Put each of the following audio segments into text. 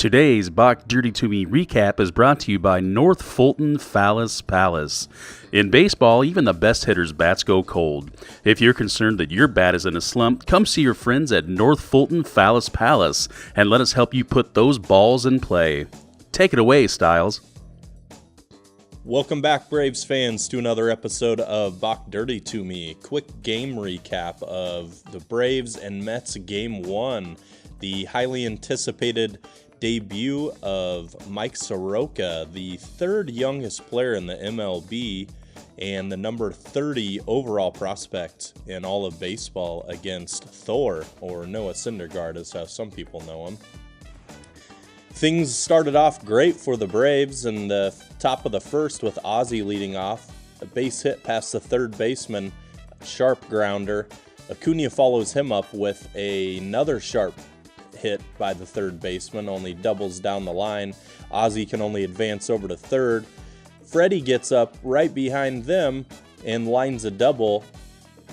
Today's Balk Dirty to Me recap is brought to you by North Fulton Phallus Palace. In baseball, even the best hitters' bats go cold. If you're concerned that your bat is in a slump, come see your friends at North Fulton Phallus Palace and let us help you put those balls in play. Take it away, Styles. Welcome back, Braves fans, to another episode of Balk Dirty to Me. Quick game recap of the Braves and Mets Game 1. The highly anticipated debut of Mike Soroka, the third youngest player in the MLB and the number 30 overall prospect in all of baseball against Thor, or Noah Syndergaard is how some people know him. Things started off great for the Braves in the top of the first with Ozzie leading off. A base hit past the third baseman, sharp grounder. Acuna follows him up with another sharp hit by the third baseman, only doubles down the line. Ozzie can only advance over to third. Freddie gets up right behind them and lines a double,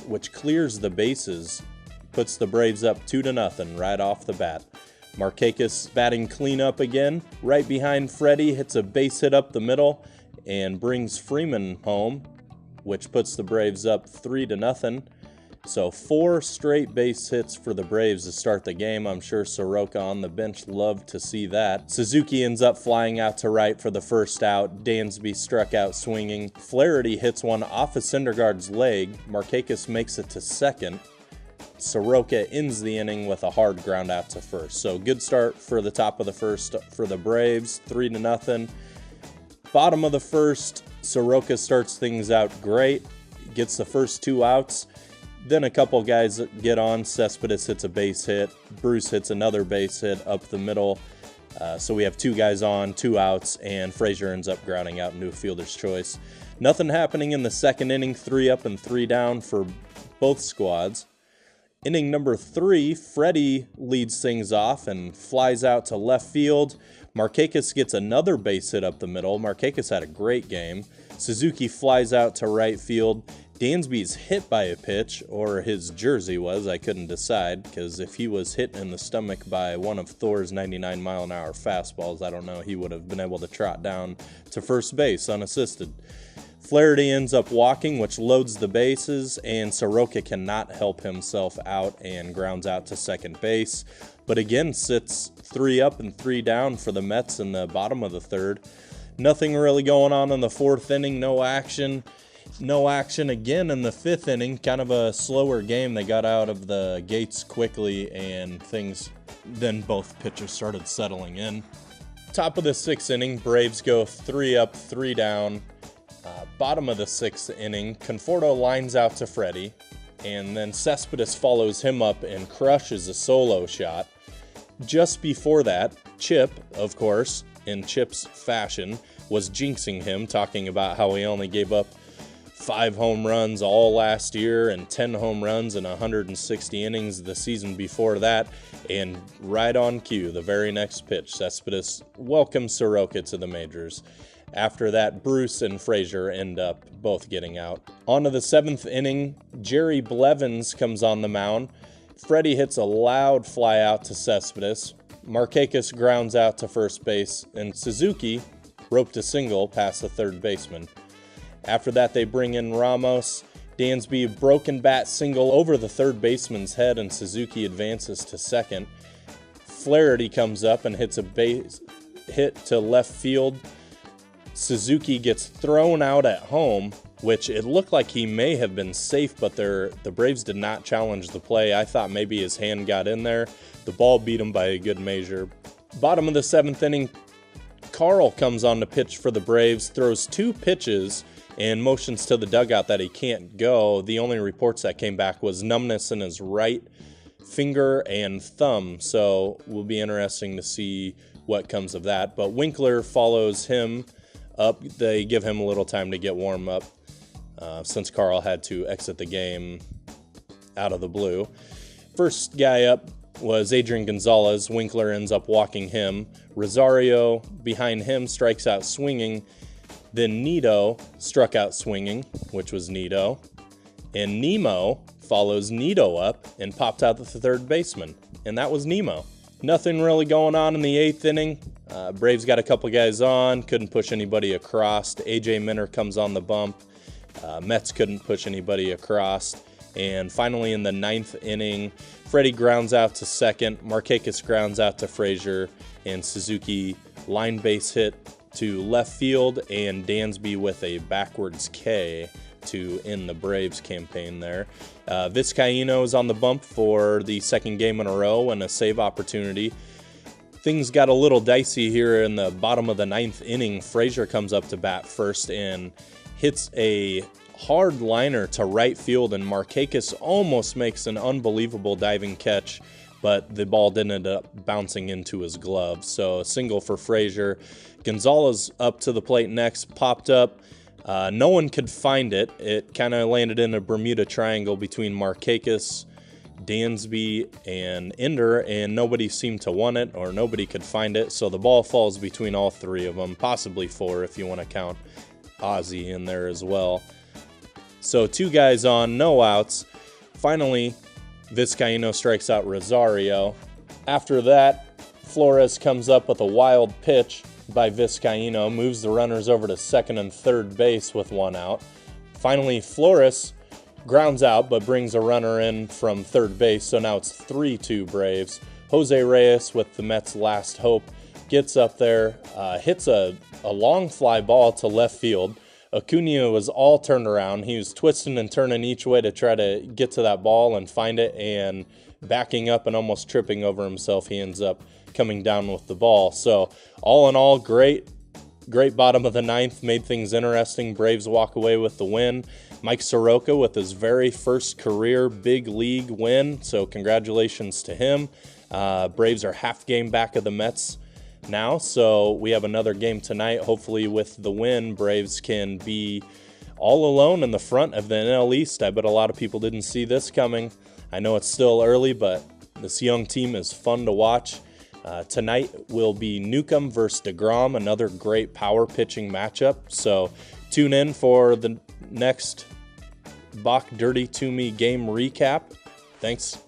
which clears the bases, puts the Braves up 2-0 right off the bat. Markakis batting cleanup again, right behind Freddie, hits a base hit up the middle and brings Freeman home, which puts the Braves up 3-0. So 4 straight base hits for the Braves to start the game. I'm sure Soroka on the bench loved to see that. Suzuki ends up flying out to right for the first out. Dansby struck out swinging. Flaherty hits one off of Syndergaard's leg. Markakis makes it to second. Soroka ends the inning with a hard ground out to first. So good start for the top of the first for the Braves, 3-0. Bottom of the first, Soroka starts things out great, gets the first 2 outs. Then a couple guys get on. Cespedes hits a base hit. Bruce hits another base hit up the middle. So we have 2 guys on, 2 outs, and Frazier ends up grounding out into a fielder's choice. Nothing happening in the second inning, 3 up and 3 down for both squads. Inning number 3, Freddie leads things off and flies out to left field. Markakis gets another base hit up the middle. Markakis had a great game. Suzuki flies out to right field. Dansby's hit by a pitch, or his jersey was, I couldn't decide, because if he was hit in the stomach by one of Thor's 99-mile-an-hour fastballs, I don't know, he would have been able to trot down to first base unassisted. Flaherty ends up walking, which loads the bases, and Soroka cannot help himself out and grounds out to second base, but again sits 3 up and 3 down for the Mets in the bottom of the third. Nothing really going on in the fourth inning, no action. No action again in the 5th inning, kind of a slower game. They got out of the gates quickly and then both pitchers started settling in. Top of the 6th inning, Braves go 3 up, 3 down. Bottom of the 6th inning, Conforto lines out to Freddie, and then Cespedes follows him up and crushes a solo shot. Just before that, Chip, of course, in Chip's fashion, was jinxing him, talking about how he only gave up 5 home runs all last year and 10 home runs in 160 innings the season before that. And right on cue, the very next pitch, Cespedes welcomes Soroka to the majors. After that, Bruce and Frazier end up both getting out. On to the 7th inning, Jerry Blevins comes on the mound. Freddie hits a loud fly out to Cespedes. Markakis grounds out to first base, and Suzuki roped a single past the third baseman. After that, they bring in Ramos. Dansby broken bat single over the third baseman's head, and Suzuki advances to second. Flaherty comes up and hits a base hit to left field. Suzuki gets thrown out at home, which it looked like he may have been safe, but the Braves did not challenge the play. I thought maybe his hand got in there. The ball beat him by a good measure. Bottom of the 7th inning, Carl comes on to pitch for the Braves, throws 2 pitches, and motions to the dugout that he can't go. The only reports that came back was numbness in his right finger and thumb, so it will be interesting to see what comes of that. But Winkler follows him up. They give him a little time to get warm up since Carl had to exit the game out of the blue. First guy up was Adrian Gonzalez. Winkler ends up walking him. Rosario behind him strikes out swinging. Then Nito struck out swinging, which was Nito. And Nemo follows Nito up and popped out the third baseman. And that was Nemo. Nothing really going on in the 8th inning. Braves got a couple guys on, couldn't push anybody across. A.J. Minter comes on the bump. Mets couldn't push anybody across. And finally in the 9th inning, Freddie grounds out to second, Markakis grounds out to Frazier, and Suzuki line base hit to left field, and Dansby with a backwards K to end the Braves campaign there. Vizcaíno is on the bump for the second game in a row and a save opportunity. Things got a little dicey here in the bottom of the 9th inning. Frazier comes up to bat first and hits a hard liner to right field, and Markakis almost makes an unbelievable diving catch, but the ball didn't end up bouncing into his glove. So a single for Frazier. Gonzalez up to the plate next, popped up. No one could find it. It kind of landed in a Bermuda Triangle between Markakis, Dansby, and Ender, and nobody seemed to want it, or nobody could find it. So the ball falls between all three of them, possibly four if you want to count Ozzie in there as well. So 2 guys on, no outs. Finally, Vizcaíno strikes out Rosario. After that, Flores comes up with a wild pitch by Vizcaíno, moves the runners over to second and third base with 1 out. Finally, Flores grounds out but brings a runner in from third base, so now it's 3-2 Braves. Jose Reyes with the Mets' last hope gets up there, hits a long fly ball to left field. Acuna was all turned around. He was twisting and turning each way to try to get to that ball and find it, and backing up and almost tripping over himself, he ends up coming down with the ball. So all in all, great bottom of the 9th, made things interesting. Braves walk away with the win. Mike Soroka with his very first career big league win, so congratulations to him. Braves are half game back of the Mets now, so we have another game tonight. Hopefully with the win, Braves can be all alone in the front of the NL East. I bet a lot of people didn't see this coming. I know it's still early, but this young team is fun to watch. Tonight will be Newcomb versus DeGrom, another great power pitching matchup. So tune in for the next Balk Dirty to Me game recap. Thanks.